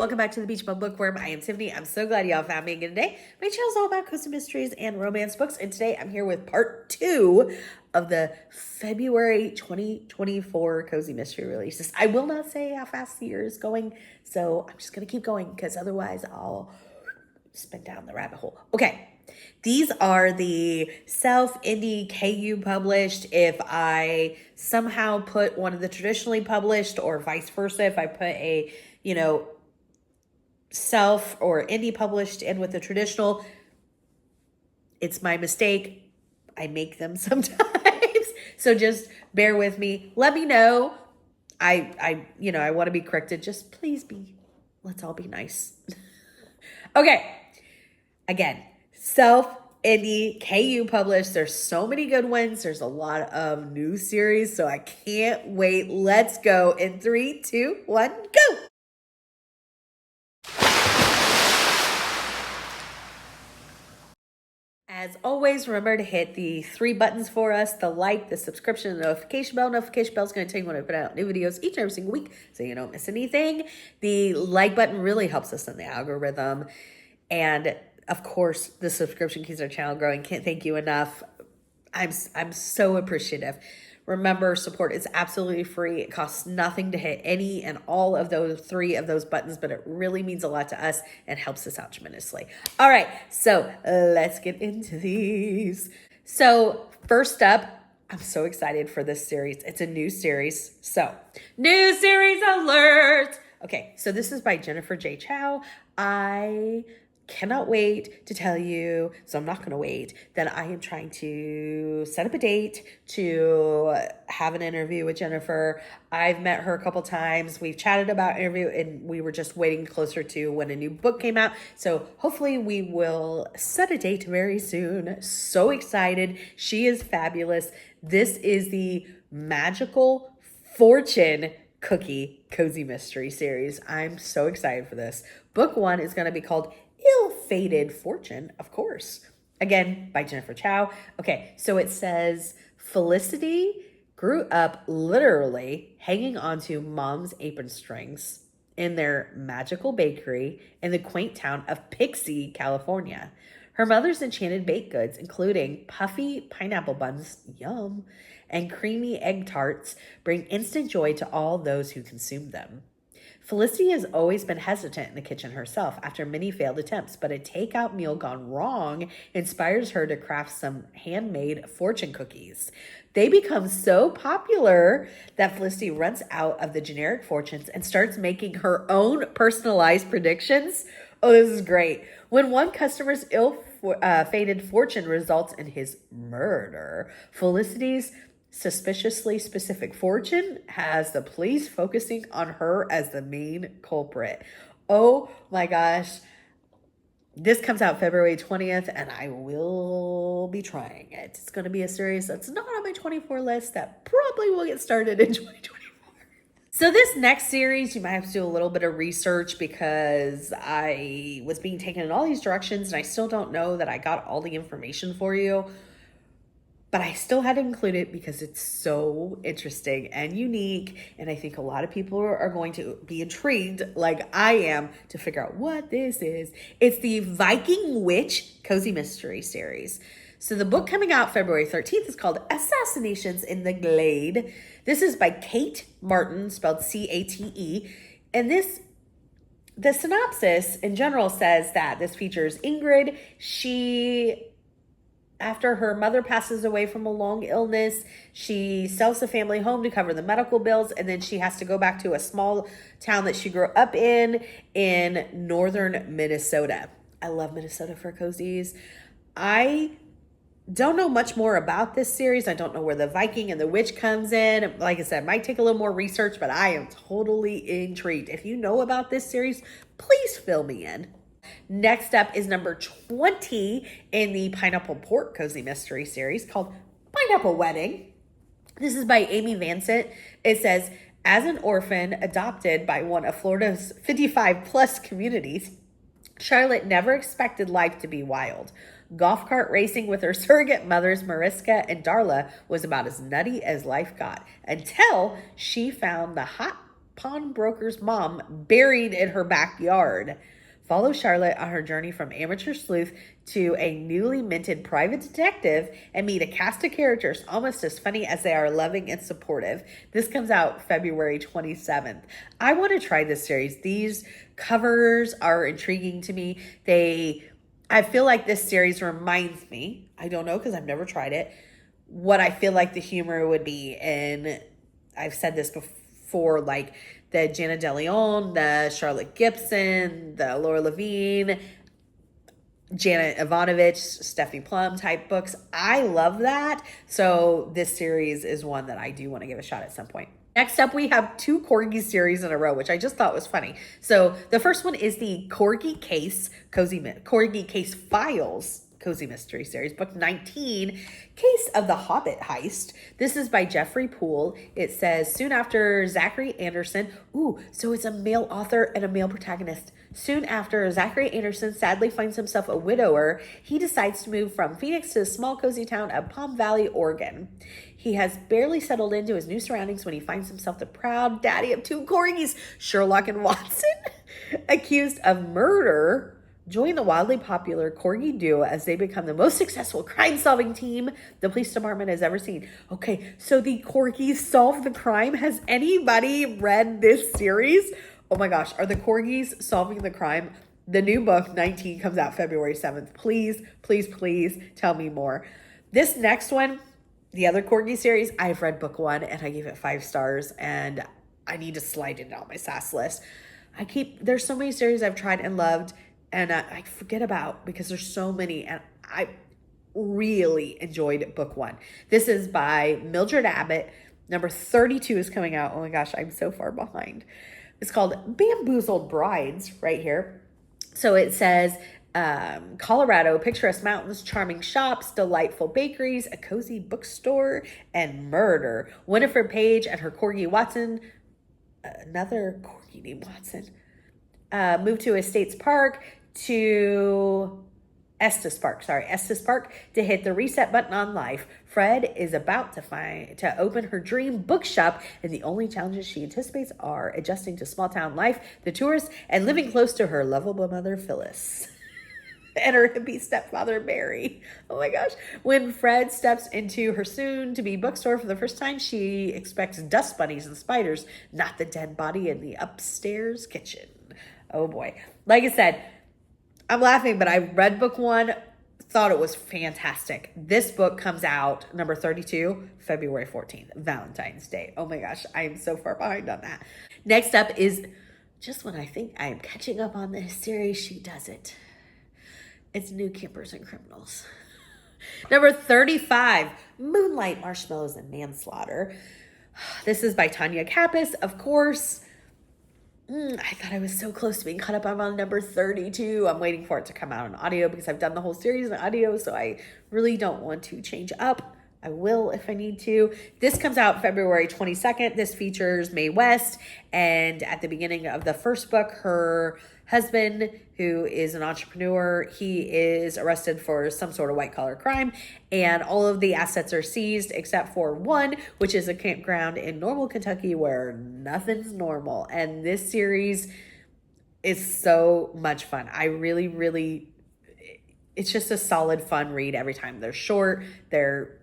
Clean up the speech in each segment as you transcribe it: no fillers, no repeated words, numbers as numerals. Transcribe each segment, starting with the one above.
welcome back to the Beach Bum Bookworm. I am Tiffany. I'm so glad y'all found me again today. My channel is all about cozy mysteries and romance books, and today I'm here with part 2 of the February 2024 cozy mystery releases. I will not say how fast the year is going, so I'm just going to keep going because otherwise I'll spin down the rabbit hole. Okay, these are the self-indie KU published. If I somehow put one of the traditionally published or vice versa, if I put a self or indie published in with the traditional, it's my mistake. I make them sometimes. So just bear with me. Let me know. I want to be corrected. Just please let's all be nice. Okay. Again, self-indie KU published. There's so many good ones. There's a lot of new series. So I can't wait. Let's go in 3, 2, 1, go. As always, remember to hit the 3 buttons for us: the like, the subscription, the notification bell. Notification bell is going to tell you when I put out new videos each and every single week so you don't miss anything. The like button really helps us in the algorithm. And of course, the subscription keeps our channel growing. Can't thank you enough. I'm so appreciative. Remember, support is absolutely free. It costs nothing to hit any and all of those 3 of those buttons, but it really means a lot to us and helps us out tremendously. All right, so let's get into these. So first up, I'm so excited for this series. It's a new series. So, new series alert. Okay, so this is by Jennifer J. Chow. I cannot wait to tell you, so I'm not going to wait, that I am trying to set up a date to have an interview with Jennifer. I've met her a couple times. We've chatted about interview, and we were just waiting closer to when a new book came out. So hopefully we will set a date very soon. So excited. She is fabulous. This is the Magical Fortune Cookie Cozy Mystery Series. I'm so excited for this. Book 1 is going to be called Ill-Fated Fortune, of course. Again, by Jennifer Chow. Okay, so it says, Felicity grew up literally hanging onto mom's apron strings in their magical bakery in the quaint town of Pixie, California. Her mother's enchanted baked goods, including puffy pineapple buns, yum, and creamy egg tarts, bring instant joy to all those who consume them. Felicity has always been hesitant in the kitchen herself after many failed attempts, but a takeout meal gone wrong inspires her to craft some handmade fortune cookies. They become so popular that Felicity runs out of the generic fortunes and starts making her own personalized predictions. Oh, this is great. When one customer's ill-fated fortune results in his murder, Felicity's suspiciously specific fortune has the police focusing on her as the main culprit. Oh my gosh. This comes out February 20th, and I will be trying it. It's going to be a series that's not on my 24 list that probably will get started in 2024. So this next series, you might have to do a little bit of research because I was being taken in all these directions, and I still don't know that I got all the information for you. But I still had to include it because it's so interesting and unique. And I think a lot of people are going to be intrigued, like I am, to figure out what this is. It's the Viking Witch Cozy Mystery Series. So the book coming out February 13th is called Assassinations in the Glade. This is by Kate Martin, spelled C-A-T-E. And the synopsis in general says that this features Ingrid. After her mother passes away from a long illness, she sells the family home to cover the medical bills, and then she has to go back to a small town that she grew up in northern Minnesota. I love Minnesota for cozies. I don't know much more about this series. I don't know where the Viking and the witch comes in. Like I said, it might take a little more research, but I am totally intrigued. If you know about this series, please fill me in. Next up is number 20 in the Pineapple Pork Cozy Mystery Series called Pineapple Wedding. This is by Amy Vincent. It says, as an orphan adopted by one of Florida's 55 plus communities, Charlotte never expected life to be wild. Golf cart racing with her surrogate mothers, Mariska and Darla, was about as nutty as life got until she found the hot pawnbroker's mom buried in her backyard. Follow Charlotte on her journey from amateur sleuth to a newly minted private detective and meet a cast of characters almost as funny as they are loving and supportive. This comes out February 27th. I want to try this series. These covers are intriguing to me. I feel like this series reminds me, I don't know because I've never tried it, what I feel like the humor would be in, I've said this before, like the Jana DeLeon, the Charlotte Gibson, the Laura Levine, Janet Ivanovich, Stephanie Plum type books. I love that. So this series is one that I do want to give a shot at some point. Next up, we have 2 Corgi series in a row, which I just thought was funny. So the first one is the Corgi Case, Corgi Case Files Cozy Mystery Series, book 19, Case of the Hobbit Heist. This is by Jeffrey Poole. It says, soon after Zachary Anderson, so it's a male author and a male protagonist. Soon after Zachary Anderson sadly finds himself a widower, he decides to move from Phoenix to the small cozy town of Palm Valley, Oregon. He has barely settled into his new surroundings when he finds himself the proud daddy of 2 corgis, Sherlock and Watson, accused of murder. Join the wildly popular Corgi duo as they become the most successful crime-solving team the police department has ever seen. Okay, so the Corgis solve the crime. Has anybody read this series? Oh my gosh, are the Corgis solving the crime? The new book, 19, comes out February 7th. Please, please, please tell me more. This next one, the other Corgi series, I've read book 1 and I gave it 5 stars and I need to slide it on my SAS list. There's so many series I've tried and loved and I forget about because there's so many, and I really enjoyed book 1. This is by Mildred Abbott. Number 32 is coming out. Oh my gosh, I'm so far behind. It's called Bamboozled Brides right here. So it says, Colorado, picturesque mountains, charming shops, delightful bakeries, a cozy bookstore, and murder. Winifred Page and her Corgi Watson, another Corgi named Watson, moved to Estes Park Estes Park to hit the reset button on life. Fred is about to open her dream bookshop, and the only challenges she anticipates are adjusting to small town life, the tourists, and living close to her lovable mother Phyllis and her hippie stepfather Barry. Oh my gosh. When Fred steps into her soon-to-be bookstore for the first time, she expects dust bunnies and spiders, not the dead body in the upstairs kitchen. Oh boy. Like I said, I'm laughing, but I read book 1, thought it was fantastic. This book comes out, number 32, February 14th, Valentine's Day. Oh my gosh, I am so far behind on that. Next up is just when I think I am catching up on this series, she does it. It's New Campers and Criminals. Number 35, Moonlight, Marshmallows, and Manslaughter. This is by Tanya Capus, of course. I thought I was so close to being caught up. I'm on number 32. I'm waiting for it to come out in audio because I've done the whole series in audio, so I really don't want to change up. I will if I need to. This comes out February 22nd. This features Mae West, and at the beginning of the first book, her husband, who is an entrepreneur, he is arrested for some sort of white-collar crime, and all of the assets are seized except for one, which is a campground in Normal, Kentucky, where nothing's normal. And this series is so much fun. I really, really, it's just a solid, fun read every time. They're short, they're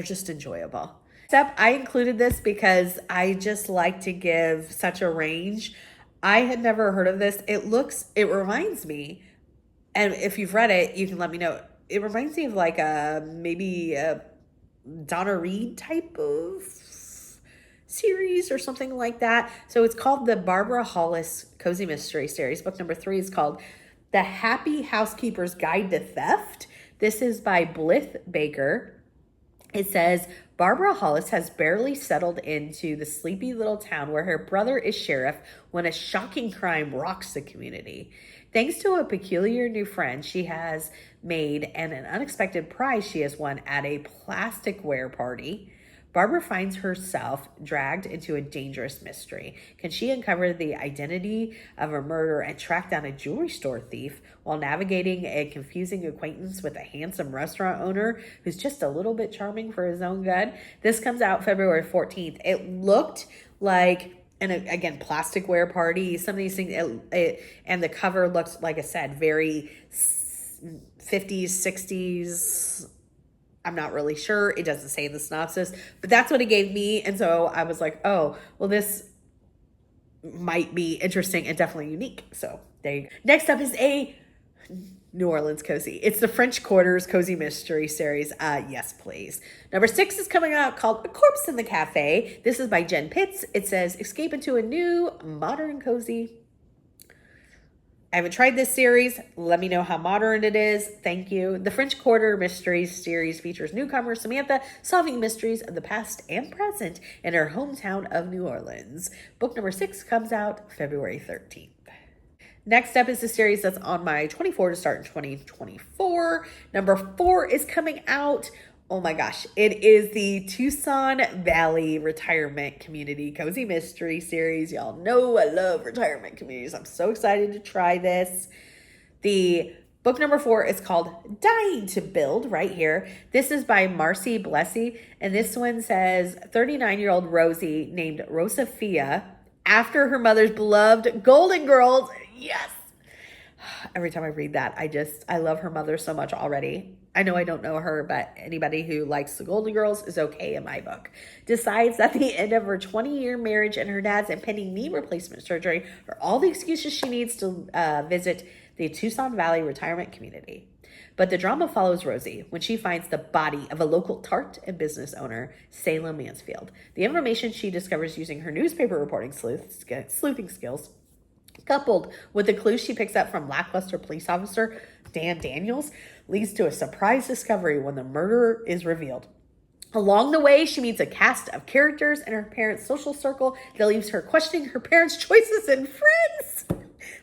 just enjoyable. Except I included this because I just like to give such a range. I had never heard of this. It reminds me, and if you've read it, you can let me know. It reminds me of like maybe a Donna Reed type of series or something like that. So it's called the Barbara Hollis Cozy Mystery Series. Book number 3 is called The Happy Housekeeper's Guide to Theft. This is by Beth Baker. It says, Barbara Hollis has barely settled into the sleepy little town where her brother is sheriff when a shocking crime rocks the community. Thanks to a peculiar new friend she has made and an unexpected prize she has won at a plasticware party, Barbara finds herself dragged into a dangerous mystery. Can she uncover the identity of a murderer and track down a jewelry store thief while navigating a confusing acquaintance with a handsome restaurant owner who's just a little bit charming for his own good? This comes out February 14th. It looked like and again, plasticware party, some of these things, and the cover looks, like I said, very 50s, 60s. I'm not really sure. It doesn't say in the synopsis, but that's what it gave me. And so I was like, oh, well, this might be interesting and definitely unique. So there you go. Next up is a New Orleans cozy. It's the French Quarter's Cozy Mystery Series. Yes, please. Number 6 is coming out, called A Corpse in the Cafe. This is by Jen Pitz. It says, escape into a new, modern cozy. I haven't tried this series. Let me know how modern it is. Thank you. The French Quarter Mysteries series features newcomer Samantha solving mysteries of the past and present in her hometown of New Orleans. Book number 6 comes out February 13th. Next up is the series that's on my 24 to start in 2024. Number 4 is coming out. Oh my gosh. It is the Tucson Valley Retirement Community Cozy Mystery Series. Y'all know I love retirement communities. I'm so excited to try this. The book number 4 is called Dying to Build, right here. This is by Marcy Blessie. And this one says 39-year-old Rosie named Rosafia after her mother's beloved Golden Girls. Yes. Every time I read that, I love her mother so much already. I know I don't know her, but anybody who likes the Golden Girls is okay in my book. Decides at the end of her 20-year marriage and her dad's impending knee replacement surgery are all the excuses she needs to visit the Tucson Valley Retirement Community. But the drama follows Rosie when she finds the body of a local tart and business owner, Salem Mansfield. The information she discovers using her newspaper reporting sleuthing skills, coupled with the clues she picks up from lackluster police officer Dan Daniels, leads to a surprise discovery when the murderer is revealed. Along the way, she meets a cast of characters in her parents' social circle that leaves her questioning her parents' choices and friends,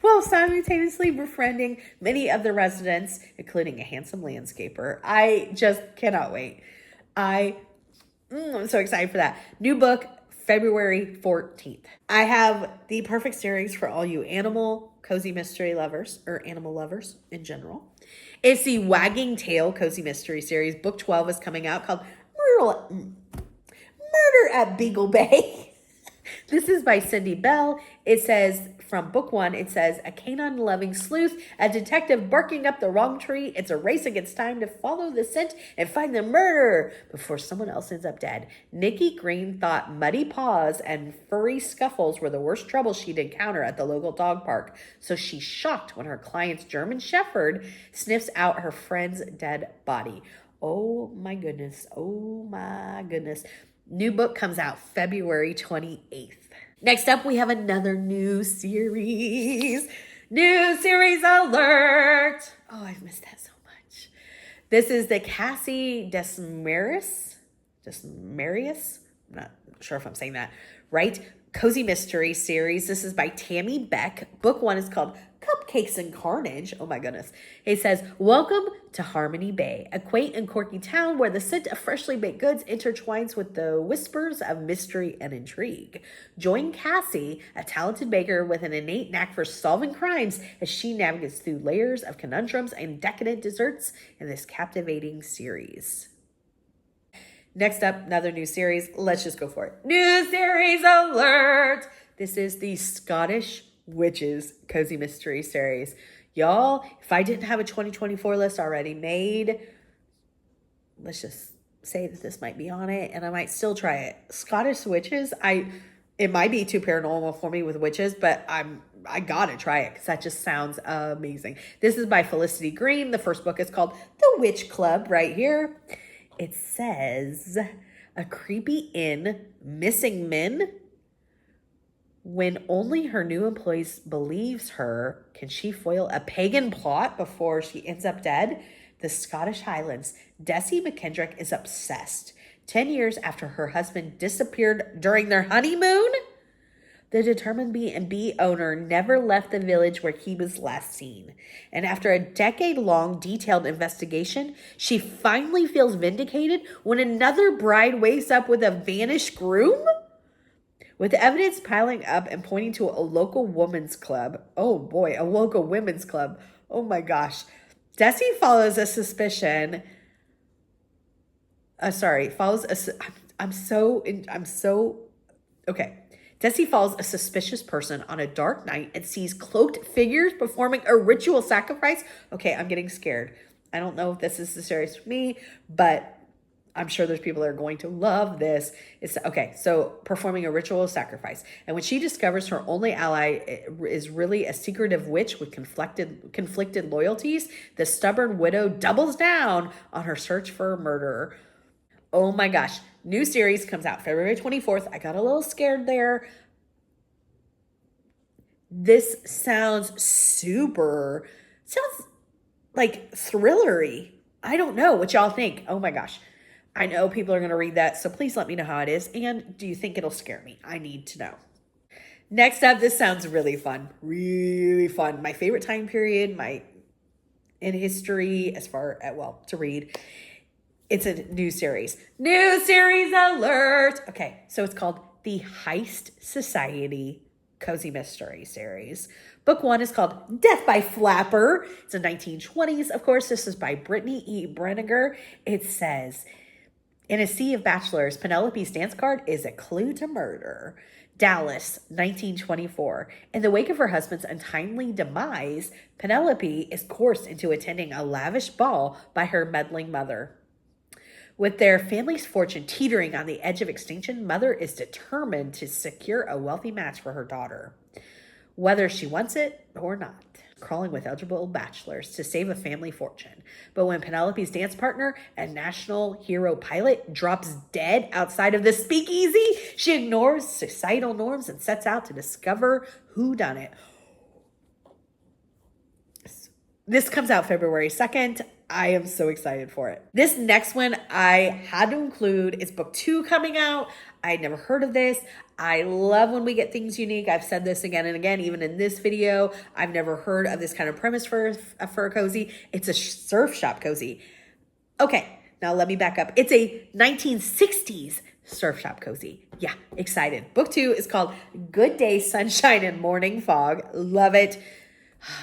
while simultaneously befriending many of the residents, including a handsome landscaper. I just cannot wait. I'm so excited for that. New book, February 14th. I have the perfect series for all you animal cozy mystery lovers, or animal lovers in general. It's the Wagging Tail Cozy Mystery Series. Book 12 is coming out, called Murder at Beagle Bay. This is by Cindy Bell. It says, from book 1, it says, a canine-loving sleuth, a detective barking up the wrong tree. It's a race against time to follow the scent and find the murderer before someone else ends up dead. Nikki Green thought muddy paws and furry scuffles were the worst trouble she'd encounter at the local dog park, so she's shocked when her client's German Shepherd sniffs out her friend's dead body. Oh my goodness. Oh my goodness. New book comes out February 28th. Next up, we have another new series. New series alert. Oh, I've missed that so much. This is the Cassie Desaris. I'm not sure if I'm saying that right. Cozy Mystery Series. This is by Tammy Beck. Book 1 is called Cupcakes and Carnage. Oh my goodness. It says, welcome to Harmony Bay, a quaint and quirky town where the scent of freshly baked goods intertwines with the whispers of mystery and intrigue. Join Cassie, a talented baker with an innate knack for solving crimes, as she navigates through layers of conundrums and decadent desserts in this captivating series. Next up, another new series. Let's just go for it. New series alert! This is the Scottish Witches Cozy Mystery Series. Y'all, if I didn't have a 2024 list already made, let's just say that this might be on it, and I might still try it. Scottish Witches, it might be too paranormal for me with witches, but I gotta try it because that just sounds amazing. This is by Felicity Green. The first book is called The Witch Club, right here. It says, a creepy inn, missing men. When only her new employees believes her, can she foil a pagan plot before she ends up dead? The Scottish Highlands. Desi McKendrick is obsessed. 10 years after her husband disappeared during their honeymoon, the determined B&B owner never left the village where he was last seen. And after a decade-long detailed investigation, she finally feels vindicated when another bride wakes up with a vanished groom? With evidence piling up and pointing to a local women's club. Oh boy, a local women's club. Oh my gosh. Desi follows a suspicion. I'm so, okay. Desi follows a suspicious person on a dark night and sees cloaked figures performing a ritual sacrifice. Okay, I'm getting scared. I don't know if this is the series for me, but I'm sure there's people that are going to love this. It's okay. So performing a ritual sacrifice. And when she discovers her only ally is really a secretive witch with conflicted loyalties, the stubborn widow doubles down on her search for a murderer. Oh my gosh. New series comes out February 24th. I got a little scared there. This sounds like thrillery. I don't know what y'all think. Oh my gosh. I know people are going to read that, so please let me know how it is. And do you think it'll scare me? I need to know. Next up, this sounds really fun. Really fun. My favorite time period, in history, as far as, to read. It's a new series. New series alert! Okay, so it's called The Heist Society Cozy Mystery Series. Book 1 is called Death by Flapper. It's a 1920s. Of course, this is by Brittany E. Brenniger. It says, in a sea of bachelors, Penelope's dance card is a clue to murder. Dallas, 1924. In the wake of her husband's untimely demise, Penelope is coerced into attending a lavish ball by her meddling mother. With their family's fortune teetering on the edge of extinction, Mother is determined to secure a wealthy match for her daughter, whether she wants it or not, crawling with eligible bachelors to save a family fortune. But when Penelope's dance partner, a national hero pilot, drops dead outside of the speakeasy, she ignores societal norms and sets out to discover who done it. This comes out February 2nd. I am so excited for it. This next one I had to include is book 2 coming out. I'd never heard of this. I love when we get things unique. I've said this again and again, even in this video. I've never heard of this kind of premise for a cozy. It's a surf shop cozy. Okay, now let me back up. It's a 1960s surf shop cozy. Yeah, excited. Book 2 is called Good Day, Sunshine, and Morning Fog. Love it.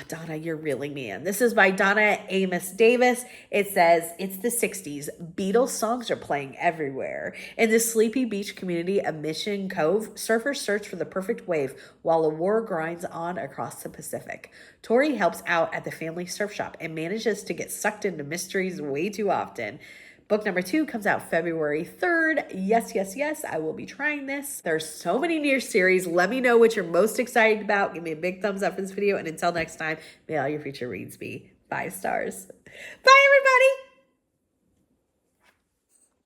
Donna, you're reeling me in. This is by Donna Amos Davis. It says, it's the 60s. Beatles songs are playing everywhere. In the sleepy beach community of Mission Cove, surfers search for the perfect wave while a war grinds on across the Pacific. Tori helps out at the family surf shop and manages to get sucked into mysteries way too often. Book number 2 comes out February 3rd. Yes, yes, yes, I will be trying this. There's so many new series. Let me know what you're most excited about. Give me a big thumbs up for this video. And until next time, may all your future reads be 5 stars. Bye, everybody.